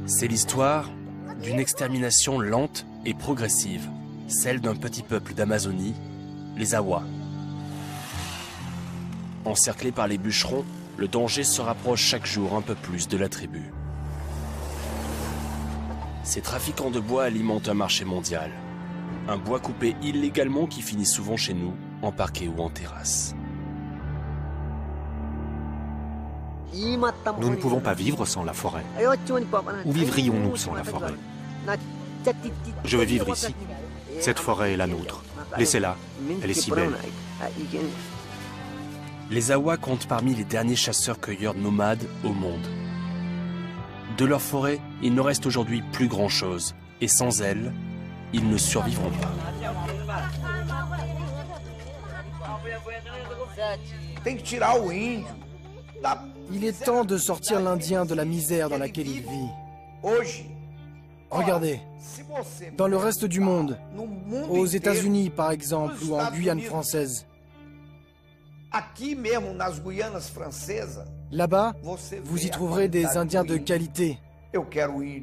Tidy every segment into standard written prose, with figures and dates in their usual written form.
C'est l'histoire d'une extermination lente et progressive, celle d'un petit peuple d'Amazonie, les Awa. Encerclés par les bûcherons, le danger se rapproche chaque jour un peu plus de la tribu. Ces trafiquants de bois alimentent un marché mondial. Un bois coupé illégalement qui finit souvent chez nous, en parquet ou en terrasse. Nous ne pouvons pas vivre sans la forêt. Où vivrions-nous sans la forêt? Je veux vivre ici. Cette forêt est la nôtre. Laissez-la, elle est si belle. Les Awa comptent parmi les derniers chasseurs-cueilleurs nomades au monde. De leur forêt, il ne reste aujourd'hui plus grand-chose. Et sans elle, ils ne survivront pas. Il est temps de sortir l'Indien de la misère dans laquelle il vit. Regardez, dans le reste du monde, aux États-Unis par exemple, ou en Guyane française, là-bas, vous y trouverez des Indiens de qualité.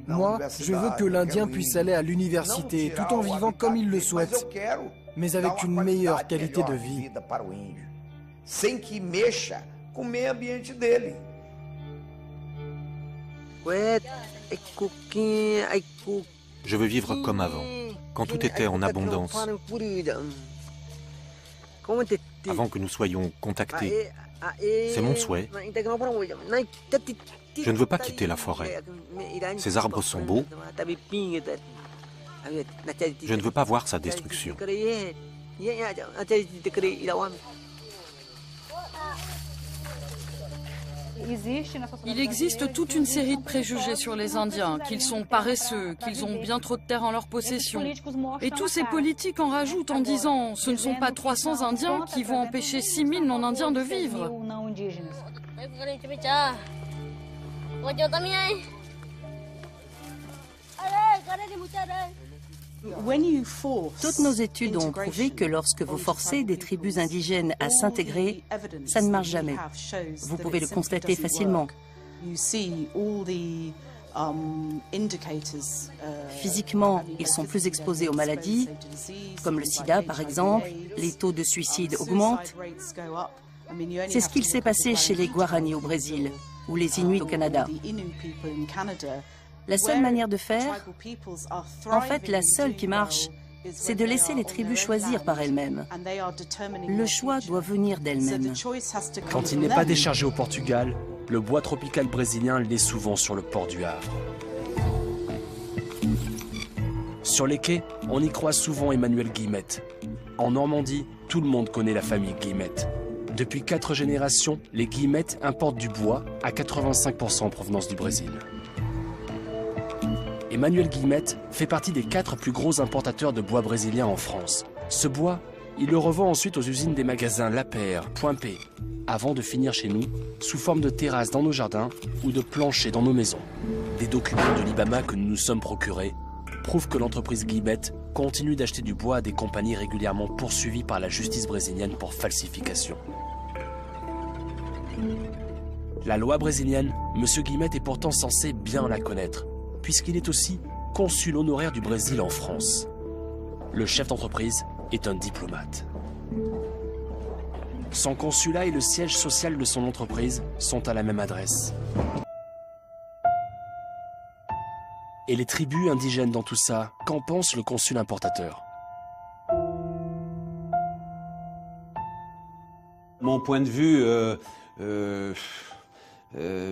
Moi, je veux que l'Indien puisse aller à l'université tout en vivant comme il le souhaite, mais avec une meilleure qualité de vie. Je veux vivre comme avant, quand tout était en abondance. Avant que nous soyons contactés. C'est mon souhait. Je ne veux pas quitter la forêt. Ces arbres sont beaux. Je ne veux pas voir sa destruction. Il existe toute une série de préjugés sur les Indiens, qu'ils sont paresseux, qu'ils ont bien trop de terre en leur possession. Et tous ces politiques en rajoutent en disant « ce ne sont pas 300 Indiens qui vont empêcher 6000 non-Indiens de vivre ». Toutes nos études ont prouvé que lorsque vous forcez des tribus indigènes à s'intégrer, ça ne marche jamais. Vous pouvez le constater facilement. Physiquement, ils sont plus exposés aux maladies, comme le sida par exemple, les taux de suicide augmentent. C'est ce qu'il s'est passé chez les Guarani au Brésil, ou les Inuits au Canada. La seule manière de faire, en fait la seule qui marche, c'est de laisser les tribus choisir par elles-mêmes. Le choix doit venir d'elles-mêmes. Quand il n'est pas déchargé au Portugal, le bois tropical brésilien l'est souvent sur le port du Havre. Sur les quais, on y croise souvent Emmanuel Guillemette. En Normandie, tout le monde connaît la famille Guillemette. Depuis 4 générations, les Guillemette importent du bois à 85% en provenance du Brésil. Emmanuel Guillemette fait partie des 4 plus gros importateurs de bois brésilien en France. Ce bois, il le revend ensuite aux usines des magasins Lapeyre, Point P, avant de finir chez nous, sous forme de terrasses dans nos jardins ou de planchers dans nos maisons. Des documents de l'IBAMA que nous nous sommes procurés prouvent que l'entreprise Guillemette continue d'acheter du bois à des compagnies régulièrement poursuivies par la justice brésilienne pour falsification. La loi brésilienne, M. Guillemette est pourtant censé bien la connaître, puisqu'il est aussi consul honoraire du Brésil en France. Le chef d'entreprise est un diplomate. Son consulat et le siège social de son entreprise sont à la même adresse. Et les tribus indigènes dans tout ça, qu'en pense le consul importateur? Mon point de vue,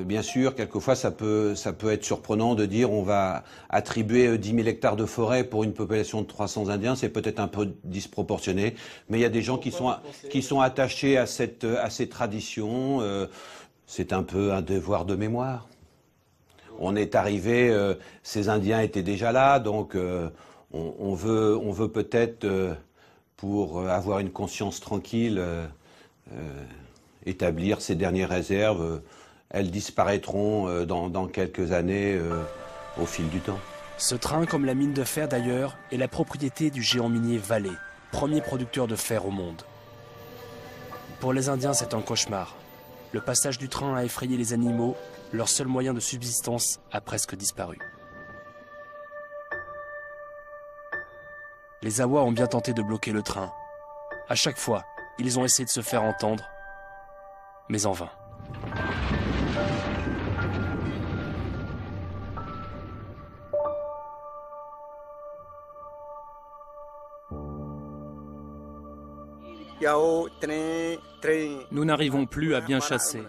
bien sûr, quelquefois ça peut être surprenant de dire on va attribuer 10 000 hectares de forêt pour une population de 300 Indiens, c'est peut-être un peu disproportionné, mais il y a des gens qui sont attachés à ces traditions, c'est un peu un devoir de mémoire. On est arrivé, ces Indiens étaient déjà là, donc on veut peut-être, pour avoir une conscience tranquille, établir ces dernières réserves. Elles disparaîtront dans quelques années au fil du temps. Ce train, comme la mine de fer d'ailleurs, est la propriété du géant minier Vale, premier producteur de fer au monde. Pour les Indiens, c'est un cauchemar. Le passage du train a effrayé les animaux leur seul moyen de subsistance a presque disparu. Les Awa ont bien tenté de bloquer le train. À chaque fois, ils ont essayé de se faire entendre, mais en vain. Nous n'arrivons plus à bien chasser.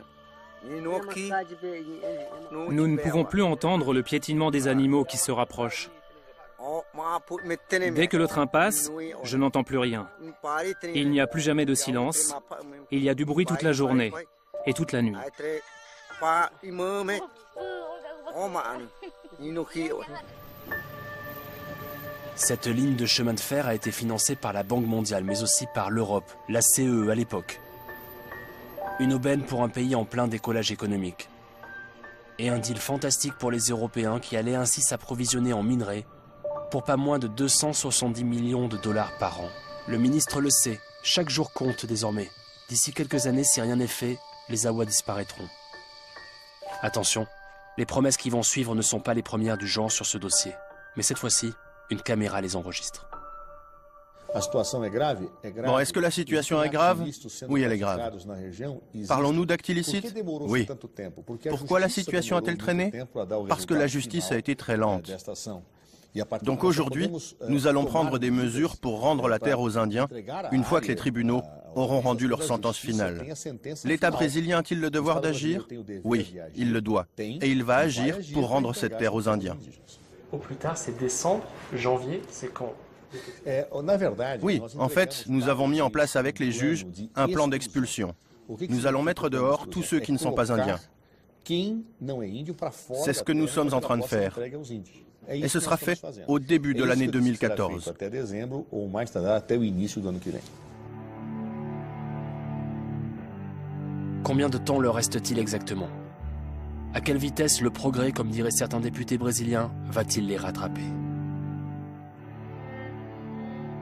Nous ne pouvons plus entendre le piétinement des animaux qui se rapprochent. Dès que le train passe, je n'entends plus rien. Il n'y a plus jamais de silence. Il y a du bruit toute la journée et toute la nuit. Cette ligne de chemin de fer a été financée par la Banque mondiale, mais aussi par l'Europe, la CEE à l'époque. Une aubaine pour un pays en plein décollage économique. Et un deal fantastique pour les Européens qui allaient ainsi s'approvisionner en minerais pour pas moins de 270 millions de dollars par an. Le ministre le sait, chaque jour compte désormais. D'ici quelques années, si rien n'est fait, les Awa disparaîtront. Attention, les promesses qui vont suivre ne sont pas les premières du genre sur ce dossier. Mais cette fois-ci, une caméra les enregistre. Bon, est-ce que la situation est grave? Oui, elle est grave. Parlons-nous d'actes illicites? Oui. Pourquoi la situation a-t-elle traîné? Parce que la justice a été très lente. Donc aujourd'hui, nous allons prendre des mesures pour rendre la terre aux Indiens une fois que les tribunaux auront rendu leur sentence finale. L'État brésilien a-t-il le devoir d'agir? Oui, il le doit. Et il va agir pour rendre cette terre aux Indiens. Au plus tard, c'est décembre, janvier, c'est quand? Oui, en fait, nous avons mis en place avec les juges un plan d'expulsion. Nous allons mettre dehors tous ceux qui ne sont pas indiens. C'est ce que nous sommes en train de faire. Et ce sera fait au début de l'année 2014. Combien de temps leur reste-t-il exactement? À quelle vitesse le progrès, comme diraient certains députés brésiliens, va-t-il les rattraper?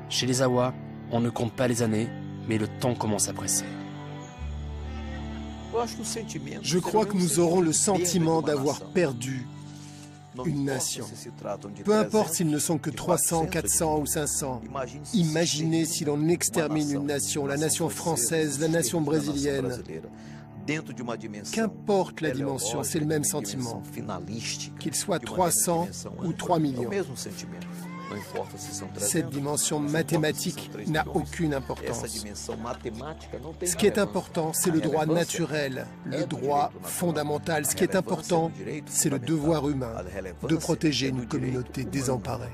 Chez les Awa, on ne compte pas les années, mais le temps commence à presser. Je crois que nous aurons le sentiment d'avoir perdu une nation. Peu importe s'ils ne sont que 300, 400 ou 500. Imaginez si l'on extermine une nation, la nation française, la nation brésilienne. Qu'importe la dimension, c'est le même sentiment. Qu'il soit 300 ou 3 millions. Cette dimension mathématique n'a aucune importance. Ce qui est important, c'est le droit naturel, le droit fondamental. Ce qui est important, c'est le devoir humain de protéger une communauté désemparée.